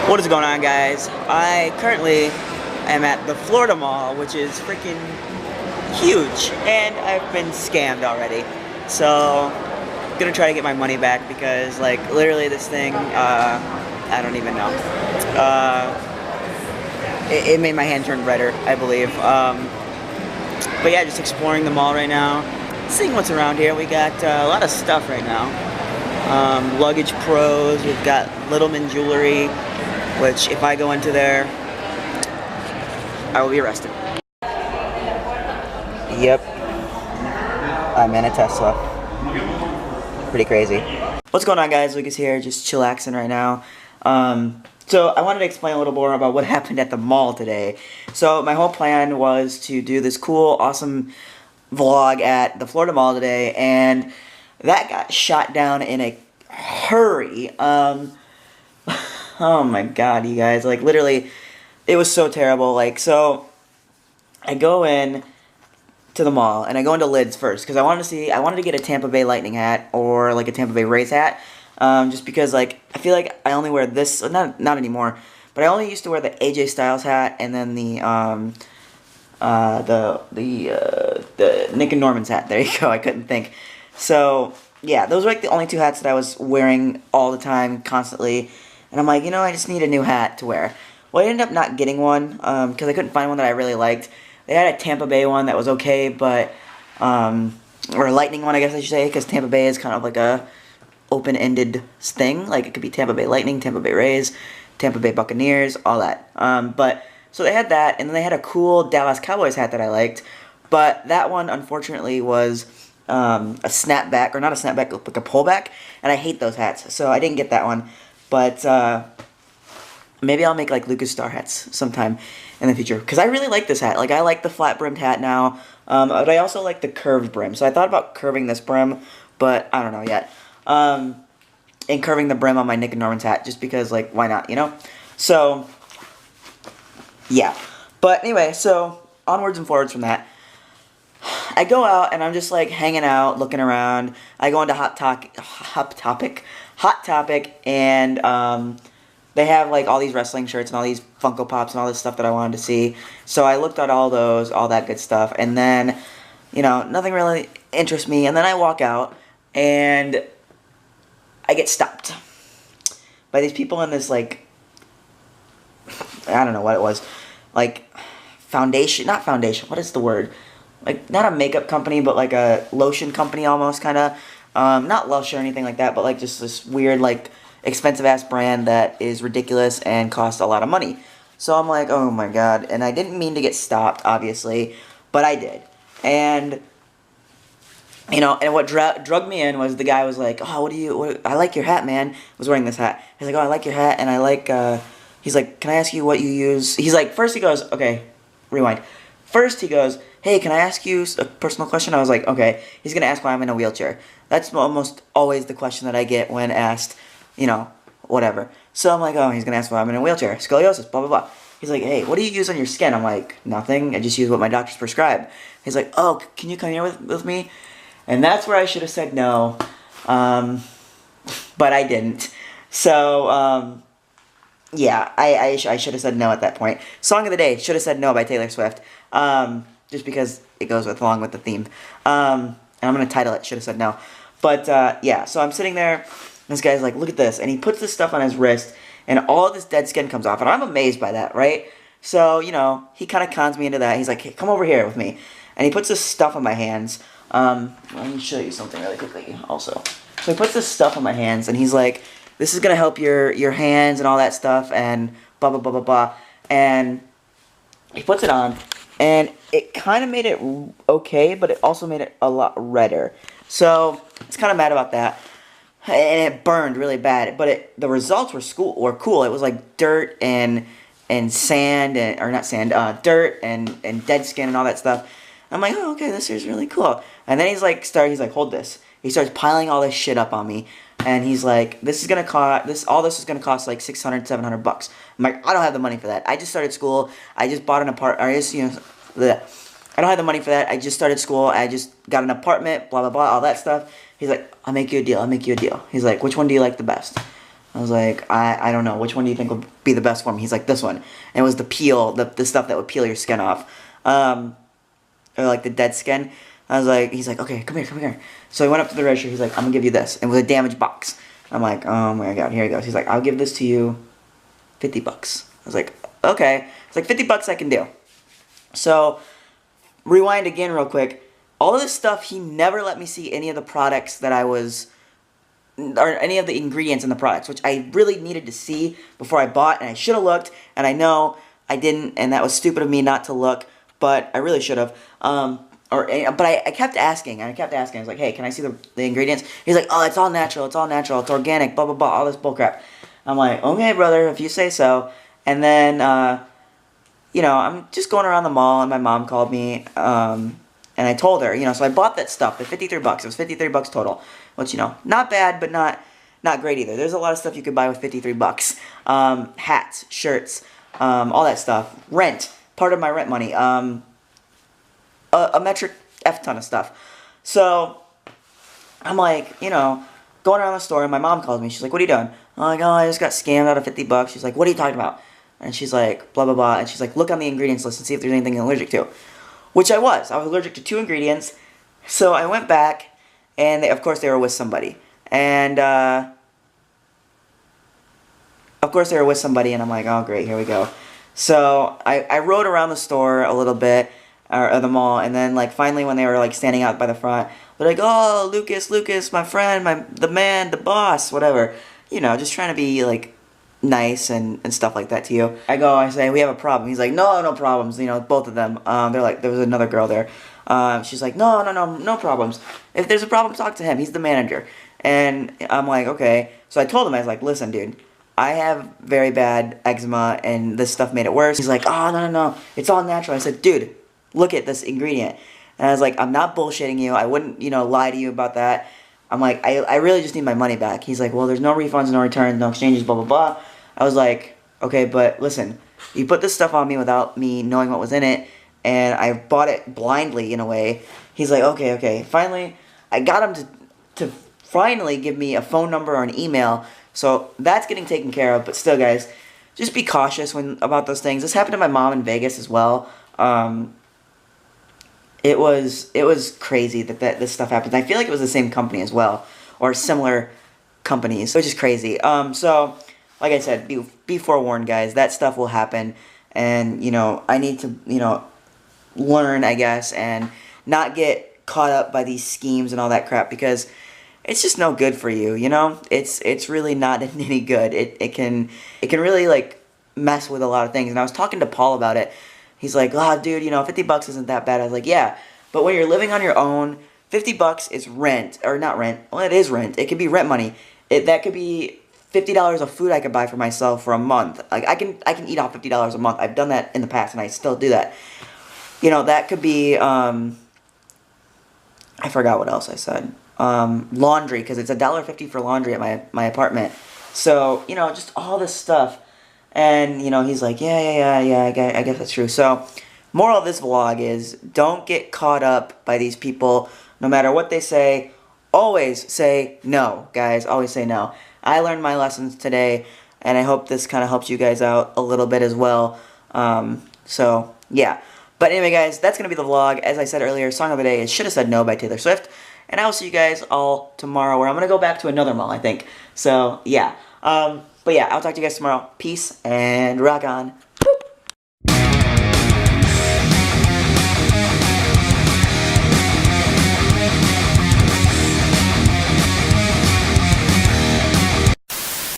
What is going on, guys? I currently am at the Florida Mall, which is freaking huge, and I've been scammed already. So, I'm gonna try to get my money back because, like, literally this thing, I don't even know. It made my hand turn redder, I believe. But yeah, just exploring the mall right now, seeing what's around here. We got a lot of stuff right now. Luggage Pros, we've got Littleman Jewelry, which if I go into there, I will be arrested. Yep, I'm in a Tesla. Pretty crazy. What's going on, guys? Lucas here, just chillaxing right now. So I wanted to explain a little more about what happened at the mall today. So my whole plan was to do this cool, awesome vlog at the Florida Mall today, and that got shot down in a hurry. Oh my god, you guys, like, literally, it was so terrible. Like, so I go in to the mall, and I go into Lids first, because I wanted to get a Tampa Bay Lightning hat, or, like, a Tampa Bay Rays hat, just because, like, I feel like I only wear this, not anymore, but I only used to wear the AJ Styles hat, and then the Nick and Norman's hat. There you go, I couldn't think. So, yeah, those were, like, the only two hats that I was wearing all the time, constantly. And I'm like, you know, I just need a new hat to wear. Well, I ended up not getting one, because I couldn't find one that I really liked. They had a Tampa Bay one that was okay, but, or a Lightning one, I guess I should say, because Tampa Bay is kind of like a open-ended thing. Like, it could be Tampa Bay Lightning, Tampa Bay Rays, Tampa Bay Buccaneers, all that. So they had that, and then they had a cool Dallas Cowboys hat that I liked, but that one, unfortunately, was a snapback, or not a snapback, like a pullback, and I hate those hats, so I didn't get that one. But maybe I'll make, like, Lucas Star hats sometime in the future, because I really like this hat. Like, I like the flat-brimmed hat now, but I also like the curved brim. So I thought about curving this brim, but I don't know yet. And curving the brim on my Nick and Norman's hat, just because, like, why not, you know? So, yeah. But anyway, so onwards and forwards from that. I go out, and I'm just, like, hanging out, looking around. I go into Hot Topic, and they have, like, all these wrestling shirts and all these Funko Pops and all this stuff that I wanted to see. So I looked at all those, all that good stuff, and then, you know, nothing really interests me. And then I walk out, and I get stopped by these people in this, like, I don't know what it was, like, not foundation, what is the word? Like, not a makeup company, but like a lotion company almost, kind of. Not Lush or anything like that, but like just this weird, like, expensive-ass brand that is ridiculous and costs a lot of money. So I'm like, oh my god. And I didn't mean to get stopped, obviously, but I did. And, you know, and what drugged me in was the guy was like, oh, I like your hat, man. I was wearing this hat. He's like, oh, I like your hat, and I like, he's like, can I ask you what you use? He's like, first he goes, okay, rewind. First he goes, hey, can I ask you a personal question? I was like, okay. He's going to ask why I'm in a wheelchair. That's almost always the question that I get when asked, you know, whatever. So I'm like, oh, he's going to ask why I'm in a wheelchair. Scoliosis, blah, blah, blah. He's like, hey, what do you use on your skin? I'm like, nothing. I just use what my doctors prescribe. He's like, oh, can you come here with me? And that's where I should have said no. But I didn't. So, yeah, I should have said no at that point. Song of the Day, Should Have Said No by Taylor Swift. Just because it goes along with the theme. And I'm going to title it Should Have Said No. But, yeah, so I'm sitting there, and this guy's like, look at this. And he puts this stuff on his wrist, and all of this dead skin comes off. And I'm amazed by that, right? So, you know, he kind of cons me into that. He's like, hey, come over here with me. And he puts this stuff on my hands. Let me show you something really quickly also. So he puts this stuff on my hands, and he's like, this is going to help your hands and all that stuff, and blah, blah, blah, blah, blah. And he puts it on, and it kind of made it okay, but it also made it a lot redder. So, it's kind of mad about that. And it burned really bad, but the results were cool. It was like dirt and sand, or not sand, dirt and dead skin and all that stuff. I'm like, oh, okay, this is really cool. And then he's like, hold this. He starts piling all this shit up on me. And he's like, all this is gonna cost like $600, $700. I'm like, I don't have the money for that. I just started school. I just bought an apartment. I don't have the money for that. I just started school. I just got an apartment, blah, blah, blah, all that stuff. He's like, I'll make you a deal. He's like, which one do you like the best? I was like, I don't know. Which one do you think would be the best for me? He's like, this one. And it was the peel, the stuff that would peel your skin off. Or like the dead skin. I was like, he's like, okay, come here, come here. So I went up to the register. He's like, I'm going to give you this. And with a damaged box. I'm like, oh my God, here he goes. He's like, I'll give this to you, $50. I was like, okay. It's like, $50 I can do. So, rewind again real quick. All of this stuff, he never let me see any of the products that I was, or any of the ingredients in the products, which I really needed to see before I bought, and I should have looked, and I know I didn't, and that was stupid of me not to look, but I really should have. But I kept asking, and I kept asking. I was like, hey, can I see the ingredients? He's like, oh, it's all natural, it's organic, blah, blah, blah, all this bullcrap. I'm like, okay, brother, if you say so. And then, you know, I'm just going around the mall, and my mom called me, and I told her, you know, so I bought that stuff, the $53. It was $53 total, which, you know, not bad, but not great either. There's a lot of stuff you could buy with $53. Hats, shirts, all that stuff. Rent, part of my rent money. A metric F ton of stuff. So, I'm like, you know, going around the store, and my mom calls me. She's like, what are you doing? I'm like, oh, I just got scammed out of $50. She's like, what are you talking about? And she's like, blah, blah, blah. And she's like, look on the ingredients list and see if there's anything you're allergic to. Which I was. I was allergic to 2 ingredients. So I went back, and of course they were with somebody. And, of course they were with somebody, and I'm like, oh, great, here we go. So I rode around the store a little bit, or the mall, and then, like, finally when they were, like, standing out by the front, they're like, oh, Lucas, my friend, the man, the boss, whatever. You know, just trying to be, like, nice and stuff like that to you. I say, we have a problem. He's like, no problems, you know, both of them. They're like, there was another girl there. She's like, no problems. If there's a problem, talk to him. He's the manager. And I'm like, okay. So I told him, I was like, listen, dude, I have very bad eczema, and this stuff made it worse. He's like, oh, no, it's all natural. I said, dude, look at this ingredient. And I was like, I'm not bullshitting you. I wouldn't, you know, lie to you about that. I'm like, I really just need my money back. He's like, well, there's no refunds, no returns, no exchanges, blah, blah, blah. I was like, okay, but listen, you put this stuff on me without me knowing what was in it, and I bought it blindly in a way. He's like, okay. Finally, I got him to finally give me a phone number or an email, so that's getting taken care of. But still, guys, just be cautious about those things. This happened to my mom in Vegas as well. It was crazy that this stuff happened. I feel like it was the same company as well, or similar companies, which is crazy. So, like I said, be forewarned, guys. That stuff will happen, and, you know, I need to, you know, learn, I guess, and not get caught up by these schemes and all that crap, because it's just no good for you, you know? It's really not any good. It can really, like, mess with a lot of things. And I was talking to Paul about it. He's like, oh, dude, you know, $50 isn't that bad. I was like, yeah, but when you're living on your own, $50 is rent, or not rent. Well, it is rent. It could be rent money. That could be $50 of food I could buy for myself for a month. Like, I can eat off $50 a month. I've done that in the past, and I still do that. You know, that could be, I forgot what else I said. Laundry, because it's $1.50 for laundry at my apartment. So, you know, just all this stuff. And, you know, he's like, yeah, I guess that's true. So, moral of this vlog is, don't get caught up by these people. No matter what they say, always say no, guys. Always say no. I learned my lessons today, and I hope this kind of helps you guys out a little bit as well. So, yeah. But anyway, guys, that's going to be the vlog. As I said earlier, song of the day is Shoulda Said No by Taylor Swift. And I will see you guys all tomorrow, where I'm going to go back to another mall, I think. So, yeah. But yeah, I'll talk to you guys tomorrow. Peace, and rock on.